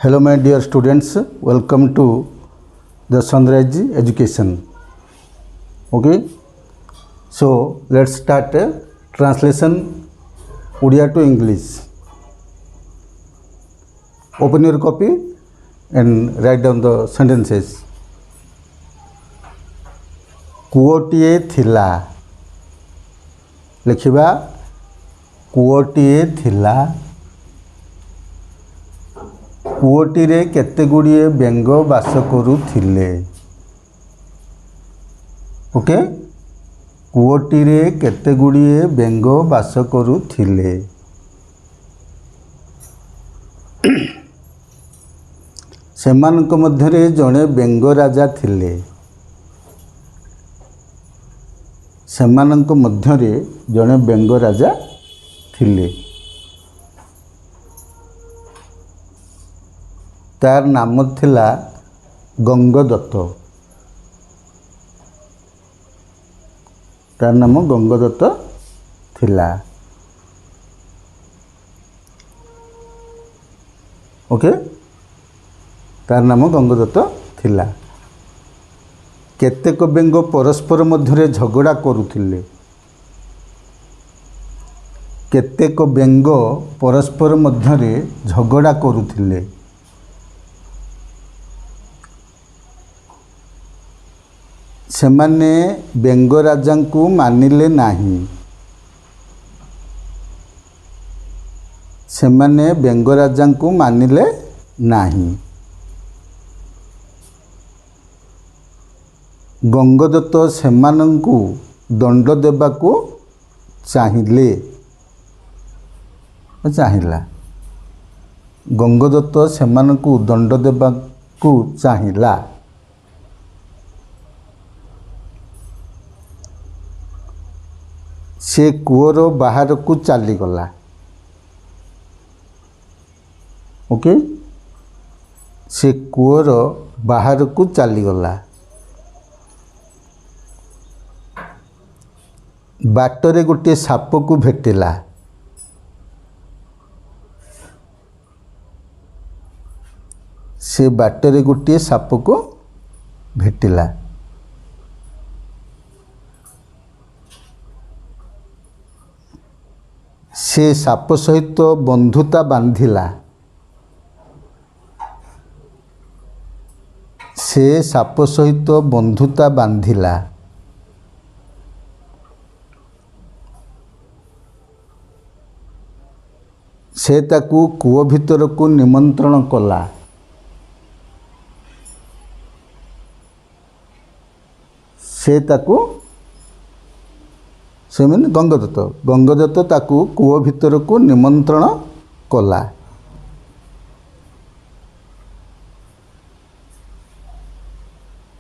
Hello my dear students, welcome to the Sunrise Education. Okay, so let's start translation Odia to English. Open your copy and write down the sentences. କୂଅଟିଏ ଥିଲା, ଲେଖିବା କୂଅଟିଏ ଥିଲା, କୂଅଟିରେ କେତେଗୁଡ଼ିଏ ବେଙ୍ଗ ବାସ କରୁଥିଲେ। Okay, କୂଅଟିରେ କେତେଗୁଡ଼ିଏ ବେଙ୍ଗ ବାସ କରୁଥିଲେ। ସେମାନଙ୍କ ମଧ୍ୟରେ ଜଣେ ବେଙ୍ଗ ରାଜା ଥିଲେ। ସେମାନଙ୍କ ମଧ୍ୟରେ ଜଣେ ବେଙ୍ଗ ରାଜା ଥିଲେ। ତାର ନାମ ଥିଲା ଗଙ୍ଗଦତ୍ତ। ତାର ନାମ ଗଙ୍ଗଦତ୍ତ ଥିଲା। ଓକେ, ତାର ନାମ ଗଙ୍ଗଦତ୍ତ ଥିଲା। କେତେକ ବେଙ୍ଗ ପରସ୍ପର ମଧ୍ୟରେ ଝଗଡ଼ା କରୁଥିଲେ। କେତେକ ବେଙ୍ଗ ପରସ୍ପର ମଧ୍ୟରେ ଝଗଡ଼ା କରୁଥିଲେ। ସେମାନେ ବେଙ୍ଗ ରାଜାଙ୍କୁ ମାନିଲେ ନାହିଁ। ସେମାନେ ବେଙ୍ଗ ରାଜାଙ୍କୁ ମାନିଲେ ନାହିଁ। ଗଙ୍ଗଦତ୍ତ ସେମାନଙ୍କୁ ଦଣ୍ଡ ଦେବାକୁ ଚାହିଁଲା। ଗଙ୍ଗଦତ୍ତ ସେମାନଙ୍କୁ ଦଣ୍ଡ ଦେବାକୁ ଚାହିଁଲା। ସେ କୂଅର ବାହାରକୁ ଚାଲିଗଲା। ଓକେ, ସେ କୂଅର ବାହାରକୁ ଚାଲିଗଲା। ବାଟରେ ଗୋଟିଏ ସାପକୁ ଭେଟିଲା। ସେ ବାଟରେ ଗୋଟିଏ ସାପକୁ ଭେଟିଲା। ସେ ସାପ ସହିତ ବନ୍ଧୁତା ବାନ୍ଧିଲା। ସେ ସାପ ସହିତ ବନ୍ଧୁତା ବାନ୍ଧିଲା। ସେ ତାକୁ କୂଅ ଭିତରକୁ ନିମନ୍ତ୍ରଣ କଲା। ସେମାନେ ଗଙ୍ଗଦତ୍ତ ତାକୁ କୂଅ ଭିତରକୁ ନିମନ୍ତ୍ରଣ କଲା।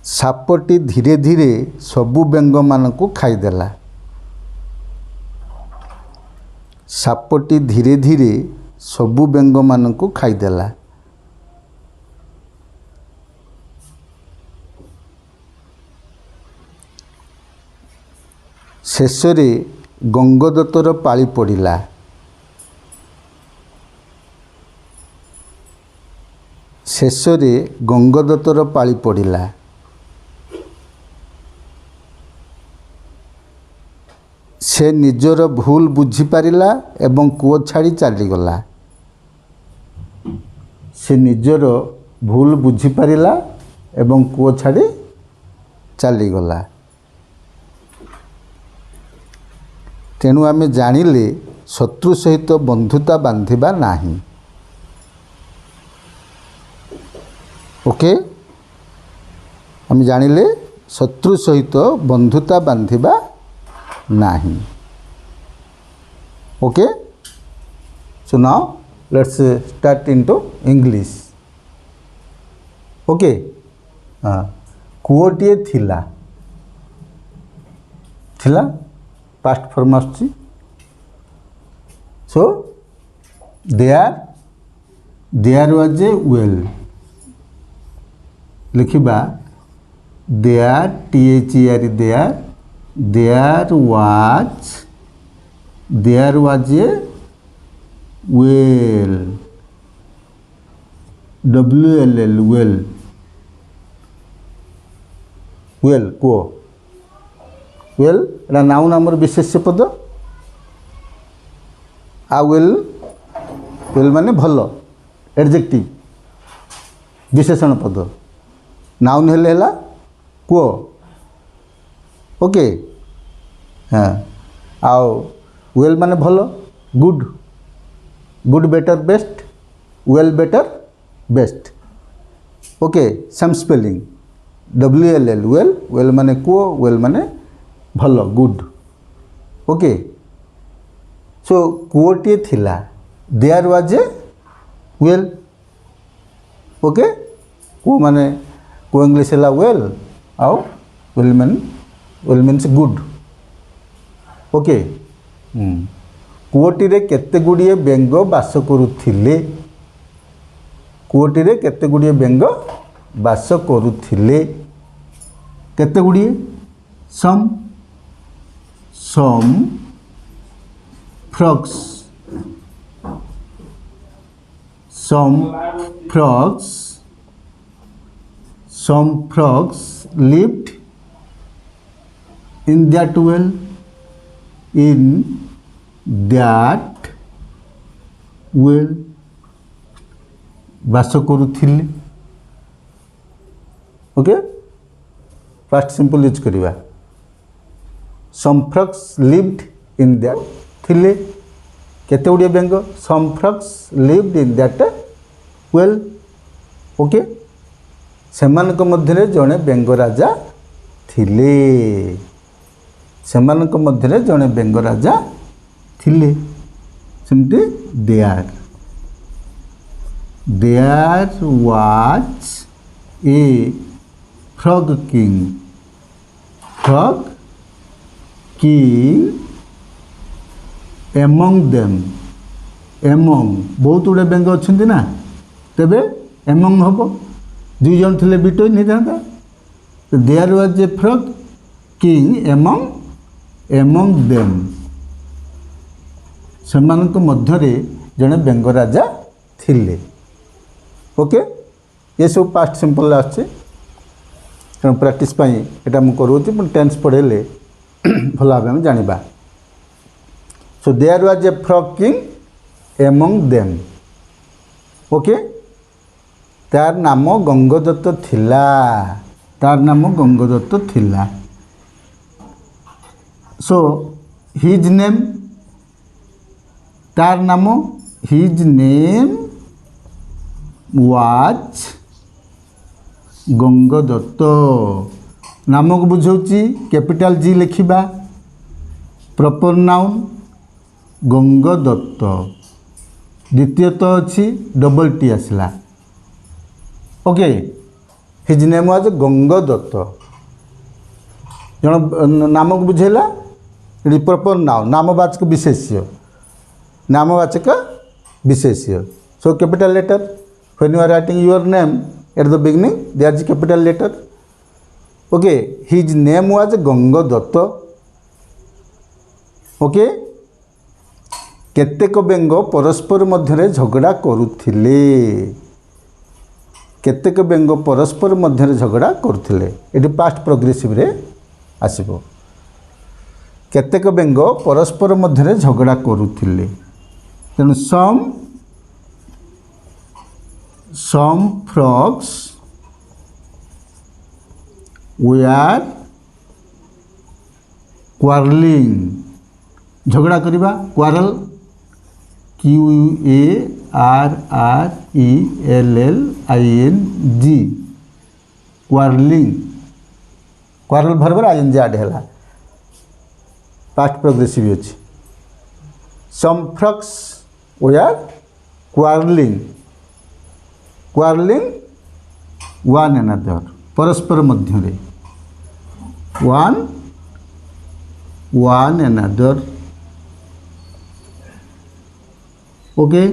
ସାପଟି ଧୀରେ ଧୀରେ ସବୁ ବେଙ୍ଗମାନଙ୍କୁ ଖାଇଦେଲା। ସାପଟି ଧୀରେ ଧୀରେ ସବୁ ବେଙ୍ଗମାନଙ୍କୁ ଖାଇଦେଲା। ଶେଷରେ ଗଙ୍ଗଦତ୍ତର ପାଳି ପଡ଼ିଲା। ଶେଷରେ ଗଙ୍ଗଦତ୍ତର ପାଳି ପଡ଼ିଲା। ସେ ନିଜର ଭୁଲ ବୁଝିପାରିଲା ଏବଂ କୂଅ ଛାଡ଼ି ଚାଲିଗଲା। ସେ ନିଜର ଭୁଲ ବୁଝିପାରିଲା ଏବଂ କୂଅ ଛାଡ଼ି ଚାଲିଗଲା। ତେଣୁ ଆମେ ଜାଣିଲେ ଶତ୍ରୁ ସହିତ ବନ୍ଧୁତା ବାନ୍ଧିବା ନାହିଁ। ଓକେ, ଆମେ ଜାଣିଲେ ଶତ୍ରୁ ସହିତ ବନ୍ଧୁତା ବାନ୍ଧିବା ନାହିଁ। Okay, so now let's start into English. Okay, କୂଅଟିଏ ଥିଲା, past form ଆସୁଛି। So there was a well, ଲେଖିବା there, there was a well. WLL well well कूओ वेल एटा नाउन आमर विशेष्य पद आ वेल वेल माने भल एडजेक्टिव विशेषण पद नाउन हेले हैला कूओ ओके हाँ आओ वेल माने भल good good better best well better best okay some spelling WLL well well माने कूओ वेल माने भल गुड ओके सो कूओटे थिला there was a well okay कूओ माने कूओ इंग्लिश हैला वेल आओ वेल मीन्स गुड ओके कूओटी रे केते गुड़िए बेंग बास करुथिले कूओटी रे केते गुड़िए बेंग बास करुथिले केते गुड़िए some frogs some frogs lived in that well बास करुथिले ओके फास्ट सिंपल यूज करिवा some frogs lived in that थिले केते गुड़िए बेंग some frogs lived in that well okay सेमानक मध्यरे जड़े बेंग राजा थिले सेमानक मध्यरे जड़े बेंग राजा थिले सेमती there was a frog king among them among बहुत गुड़े बेंग अच्छा ना तेबे एमंग हम दुई जन थे बिटोइन नहीं था there was a frog king among them सेमानक मध्यरे जड़े बेंग राजा थिले ओके ये सब पास्ट सिंपल आछे तेणु प्रैक्टिस यहाँ मुझे करूँ टेन्स पढ़ेले भल भाव में जाना so there was a frog king among them okay तार नाम गंगदत्त थिला तार नाम गंगदत्त थिला सो हिज नेम तार नाम हिज नेम वाज गंगदत्त नाम को बुझाऊँगी कैपिटल जी लिखा प्रॉपर नाउन गंगदत्त द्वितीय तो अच्छी डबल टी आसला okay his name was Gangadatta जन नाम को बुझेला प्रॉपर नाउन नामवाचक विशेष्य so capital letter when you are writing your name at the beginning there is capital letter okay his name was Gangadatta okay केतेक बेंग परस्पर मध्य झगड़ा करुथिले केतेक बेंग परस्पर मध्य झगड़ा करुथिले एटी पास्ट प्रोग्रेसिव रे आसीबो केतेक बेंग परस्पर मध्य झगड़ा करुथिले तेणु some frogs were quarreling झगड़ा करिबा quarrel QUARRELLING quarreling quarrel भरबर ING add हैला पास्ट प्रोग्रेसिव अछि some frogs were quarreling one another परस्पर मध्य one another ओके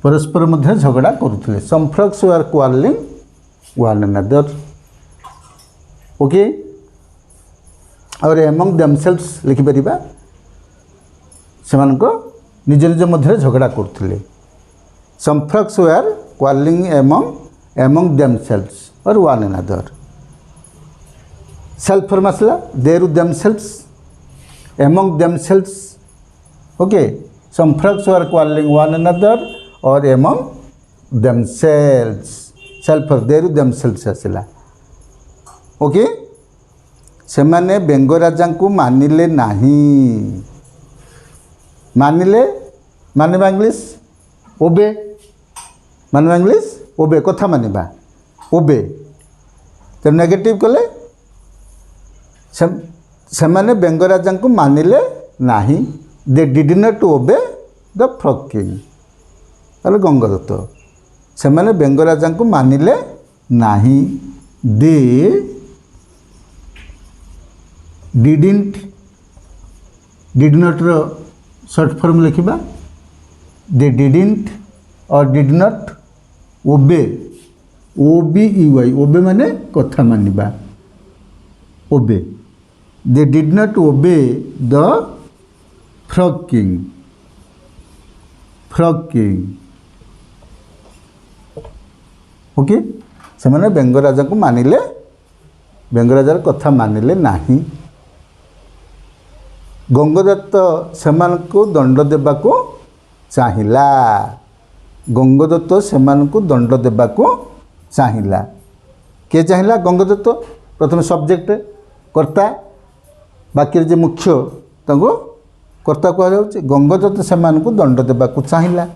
परस्पर मध्य झगड़ा करुथिले some frogs were quarreling one another okay और among themselves लिखि परिबा सेमानको निज निज मध्य झगड़ा करुथिले some frogs were quarreling among themselves or one another. Self form asla they themselves, among themselves. Okay, some frogs were quarreling one another or among themselves. Self form they themselves asla. Okay, ସେମାନେ ବେଙ୍ଗରାଜାଙ୍କୁ ମାନିଲେ ନାହିଁ। ମାନିଲେ ମାନିବା English ଓବେ, ମାନିବା English ଓବେ, କଥା ମାନିବା ଓବେ। ତେଣୁ ନେଗେଟିଭ୍ କଲେ ସେମାନେ ବେଙ୍ଗରାଜାଙ୍କୁ ମାନିଲେ ନାହିଁ। They did not obey the frog king. ତାହେଲେ ଗଙ୍ଗଦତ୍ତ ସେମାନେ ବେଙ୍ଗରାଜାଙ୍କୁ ମାନିଲେ ନାହିଁ। ଦେ डिडंट, डिड नॉट रो शॉर्ट फॉर्म लिखा, they didn't or did not obey, OBEY, obey माने कथा मानिबा obey. They did not obey the frog king, frog king. Okay, से माने बेंगराजा को मानिले, बेंगराजार कथा मानिले नाही। गंगदत्त सेमानकु दंड देबाकू चाहिला, गंगदत्त सेमानकु दंड देबाकू चाहिला। के चाहिला? गंगदत्त। प्रथम सब्जेक्ट कर्ता, बाकी जे मुख्य ताको कर्ता कह जाउछि। गंगदत्त सेमानकु दंड देबाकू चाहिला।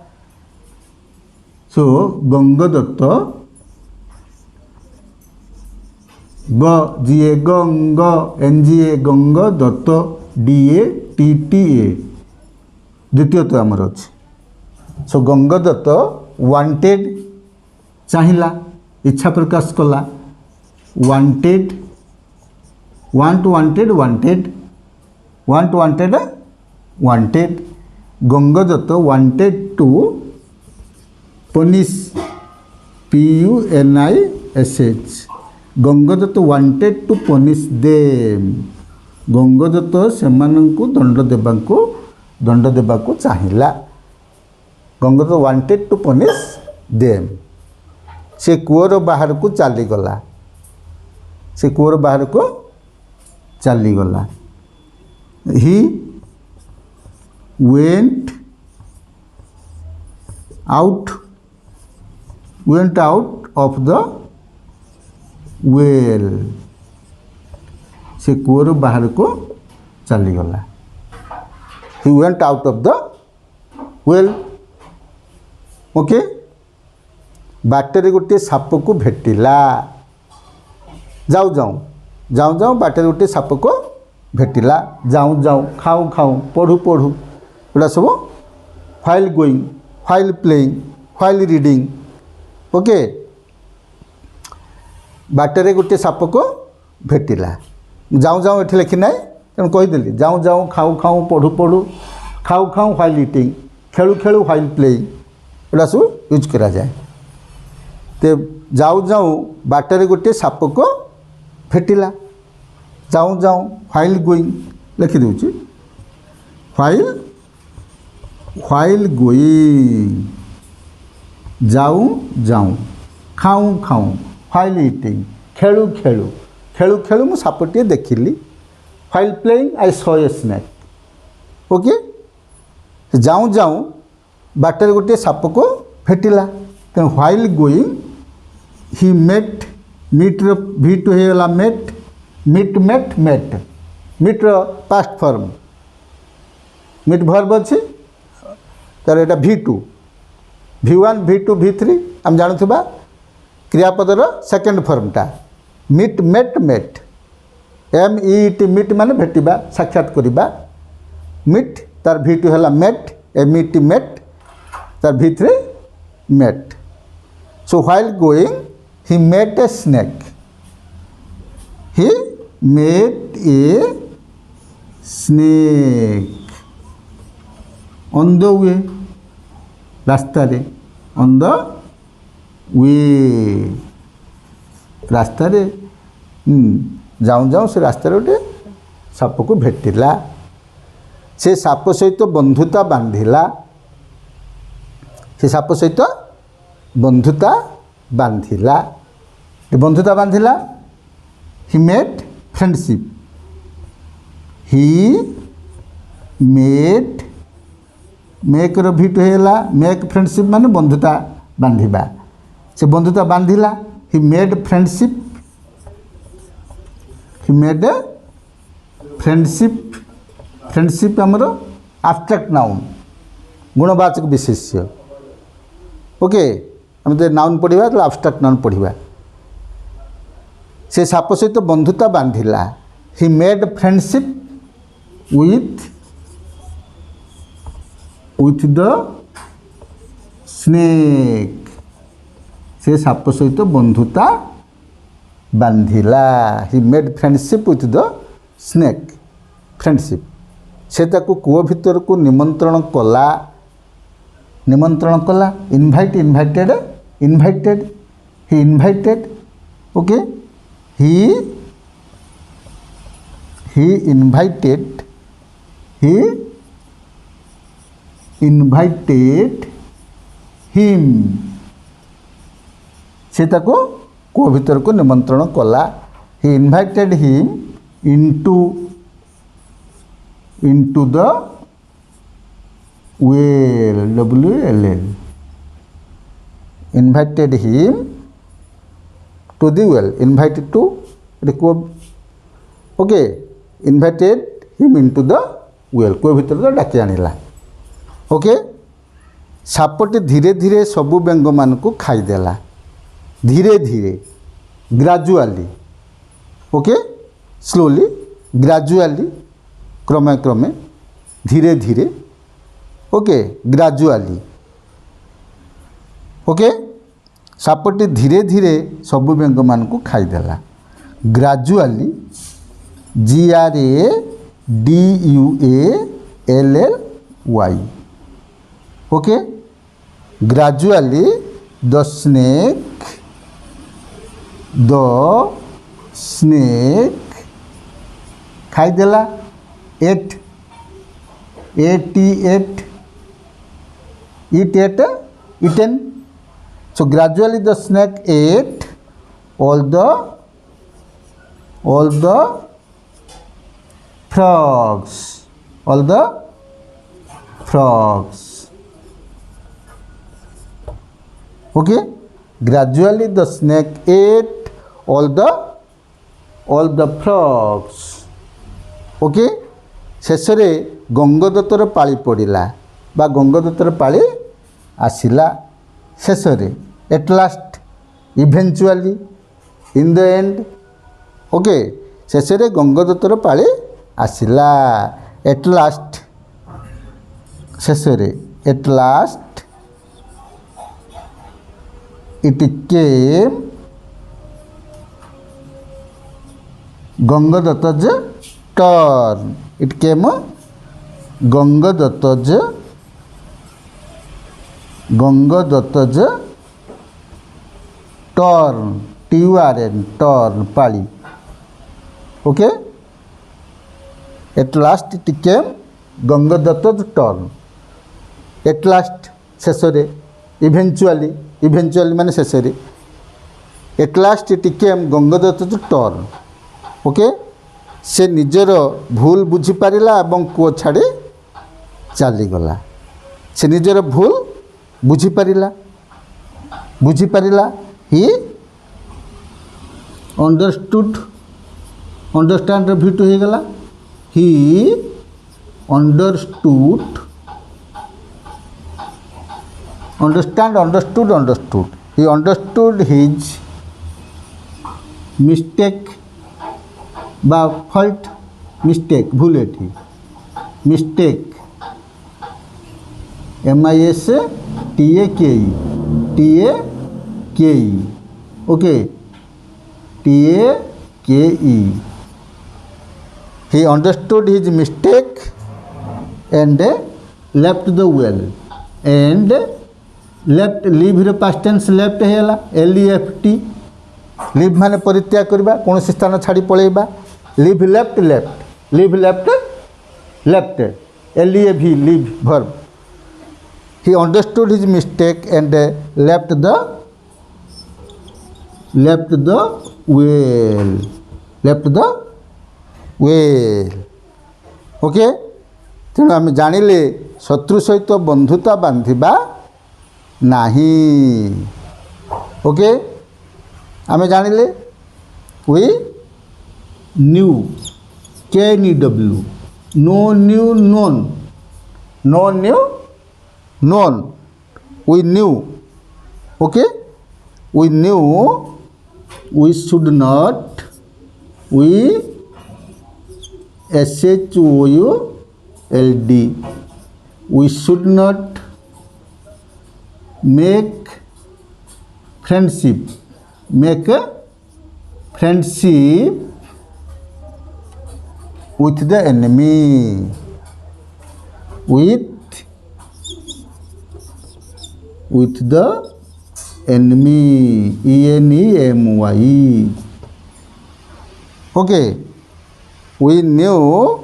सो गंगदत्त ग जीए गंग एनजीए गंग दत्त DATTA द्वितीय तो आमर अच्छे। सो गंगदत्त वांटेड चाहिला, इच्छा प्रकाश कला। Wanted, want wanted wanted, want wanted wanted. Gangadatta wanted to punish, PUNISH। Gangadatta wanted to punish them. Gangadatta सेमानंकु दंड देबाकू चाहिला। Gangadatta wanted to punish them. से कूअर बाहर को चली गला, से कूअर बाहर को चली गला। He went out, went out of the well. से कूअर बाहर को चली गला। He went out of the well. Okay, बाटर गोटे साप को भेटिला। जाऊ जाऊ जाऊ जाऊ बाटर गोटे साप को भेटिला। जाऊ जाऊ, खाऊ खाऊ, पढ़ू पढ़ू, एटा सब while going, while playing, while reading. Okay, बाटर गोटे साप को भेटिला। जाऊँ जाऊँ ये लिखी ना, तेणु कहीदेली। जाऊँ जाऊँ, खाऊ खाऊ, पढ़ू पढ़ू, खाऊ खाऊ, व्हाइल इटिंग, खेलू खेलू, व्हाइल प्लेइंग, एटा सब यूज करा जाए। ते जाऊँ जाऊँ बाटर गोटे साप को भेटिला। जाऊँ जाऊँ, व्हाइल गोइंग लिखी दूची। व्हाइल, व्हाइल गोइंग, जाऊँ जाऊँ, खाऊँ खाऊँ, व्हाइल इटिंग, खेलू खेलू, खेलू खेलू मु सापटे देखिली। While playing I saw a snake. Okay, जाऊँ जाऊँ बाटर गोटे साप को भेटिला। तेणु व्हाइल गोइंग ही मेट, मीट्र V2 होगा मेट, मीट मेट मेट, मीट्र पास्ट फॉर्म, मीट भर्ब अच्छे तार एटा V2, V1 V2 V3 आम जानूबा क्रियापदर सेकेंड फॉर्मटा। Meet met met, MET meet माने भेटिबा, साक्षात करिबा। मीट तार V2 है मेट, MET मेट, तार V3 met. So while going he met a snake, he met a snake on the way, रास्ता रे, ऑन द वे, रास्ता रे। जाऊँ जाऊँ से रास्ता गोटे साप को भेटिला। से साप सहित बंधुता बांधिला, से साप सहित बंधुता बांधिला बंधुता बांधिला he made friendship he made make रो भिट होगा मेक फ्रेंडशिप माने बंधुता बांधिबा से बंधुता बांधिला ही मेड फ्रेंडशिप फ्रेंडशिप आमर एब्स्ट्रैक्ट नाउन गुणवाचक विशेष्य ओके आम तो नाउन पढ़ा तो एब्स्ट्रैक्ट नाउन पढ़ा से साप सहित बंधुता बांधिला he made friendship with the snake से साप सहित बंधुता बांधिला he made friendship with the snake friendship से ताको कूଅ भीतर को निमंत्रण कला invited he invited okay he invited him से ताको कूଅ भीतर को निमंत्रण कला he invited him into the well WLL invited him to the well invited to the कूଅ okay invited him into the well कूଅ भीतर तो डाकी आनिला ओके सापटी धीरे धीरे सबु बेंग मान को खाईदेला धीरे धीरे ग्रेजुअली ओके स्लोली ग्रेजुअली क्रमे क्रमे धीरे धीरे ओके ग्रेजुअली ओके सापटी धीरे धीरे सबु बेंग मान को खाईदेला gradually GRADUALLY okay gradually the snake खाईदेला eight eaten so gradually the snake ate all the frogs okay gradually the snake ate all the frogs okay शेषे गंगदत्तर पाली पड़ा बा गंगदत्तर पाली आसला शेषे at last eventually in the end okay शेषे गंगदत्तर पाली आसला एट लास्ट शेषे एट लास्ट इट केम गंगदत्तज टर्न it came गंगदत्तज टर्न टर्न पाली okay at last it came गंगदत्तज टर्न एट लास्ट शेषे इवेंचुअली माने शेषे एट लास्ट इट केम गंगदत्तज टर्न ओके से निजर भूल बुझीपारा और कूଅ छाड़ी चलीगला से निजर भूल बुझीपारा ही अंडरस्टैंड भिट होगला he understood he understood his mistake बा फॉल्ट मिस्टेक भूल एटी mistake MISTAKE okay TAKE he understood his mistake and left the well and left leave रो past tense left हैला LEFT लिव माने परित्याग करबा कौन से स्थान छाड़ी पळेबा leave left LEV leave verb he understood his mistake and left the well. Okay तेणु आम जानिले शत्रु सहित बंधुता बांधिबा नहीं। ओके आम जानिले we knew KNEW know knew known know knew known we knew. Okay we knew we should not we SHOULD we should not make friendship with the enemy with the enemy ENEMY। okay we knew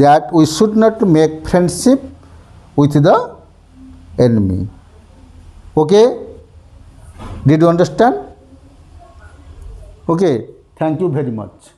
that we should not make friendship with the enemy। okay did you understand? okay thank you very much।